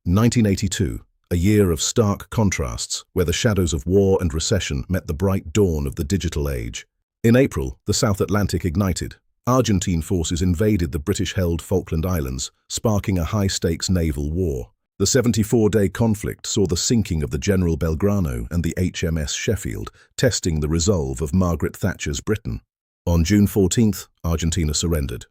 1982, a year of stark contrasts where the shadows of war and recession met the bright dawn of the digital age. In April, the South Atlantic ignited. Argentine forces invaded the British-held Falkland Islands, sparking a high-stakes naval war. The 74-day conflict saw the sinking of the General Belgrano and the HMS Sheffield, testing the resolve of Margaret Thatcher's Britain. On June 14th, Argentina surrendered.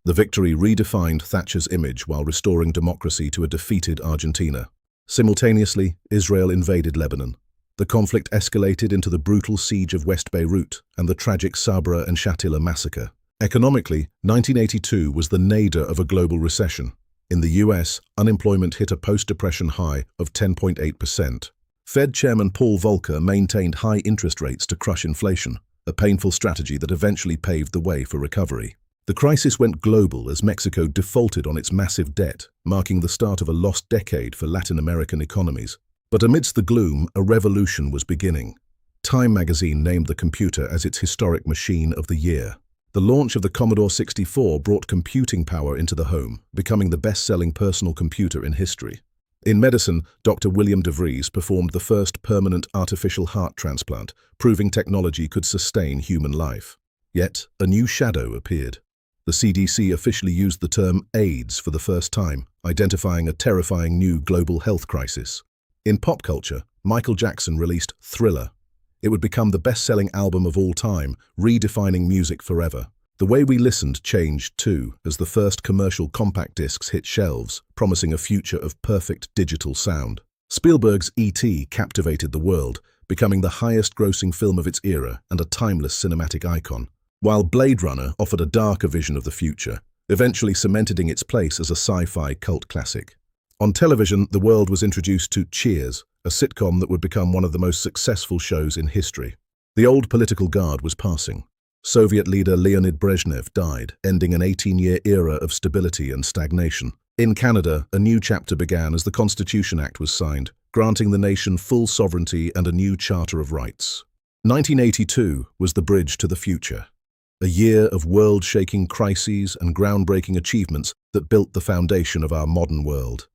The victory redefined Thatcher's image while restoring democracy to a defeated Argentina. Simultaneously, Israel invaded Lebanon. The conflict escalated into the brutal siege of West Beirut and the tragic Sabra and Shatila massacre. Economically, 1982 was the nadir of a global recession. In the US, unemployment hit a post-depression high of 10.8%. Fed Chairman Paul Volcker maintained high interest rates to crush inflation, a painful strategy that eventually paved the way for recovery. The crisis went global as Mexico defaulted on its massive debt, marking the start of a lost decade for Latin American economies. But amidst the gloom, a revolution was beginning. Time magazine named the computer as its historic machine of the year. The launch of the Commodore 64 brought computing power into the home, becoming the best-selling personal computer in history. In medicine, Dr. William DeVries performed the first permanent artificial heart transplant, proving technology could sustain human life. Yet, a new shadow appeared. The CDC officially used the term AIDS for the first time, identifying a terrifying new global health crisis. In pop culture, Michael Jackson released Thriller. It would become the best-selling album of all time, redefining music forever. The way we listened changed too, as the first commercial compact discs hit shelves, promising a future of perfect digital sound. Spielberg's E.T. captivated the world, becoming the highest-grossing film of its era and a timeless cinematic icon, while Blade Runner offered a darker vision of the future, eventually cementing its place as a sci-fi cult classic. On television, the world was introduced to Cheers, a sitcom that would become one of the most successful shows in history. The old political guard was passing. Soviet leader Leonid Brezhnev died, ending an 18-year era of stability and stagnation. In Canada, a new chapter began as the Constitution Act was signed, granting the nation full sovereignty and a new Charter of Rights. 1982 was the bridge to the future. A year of world-shaking crises and groundbreaking achievements that built the foundation of our modern world.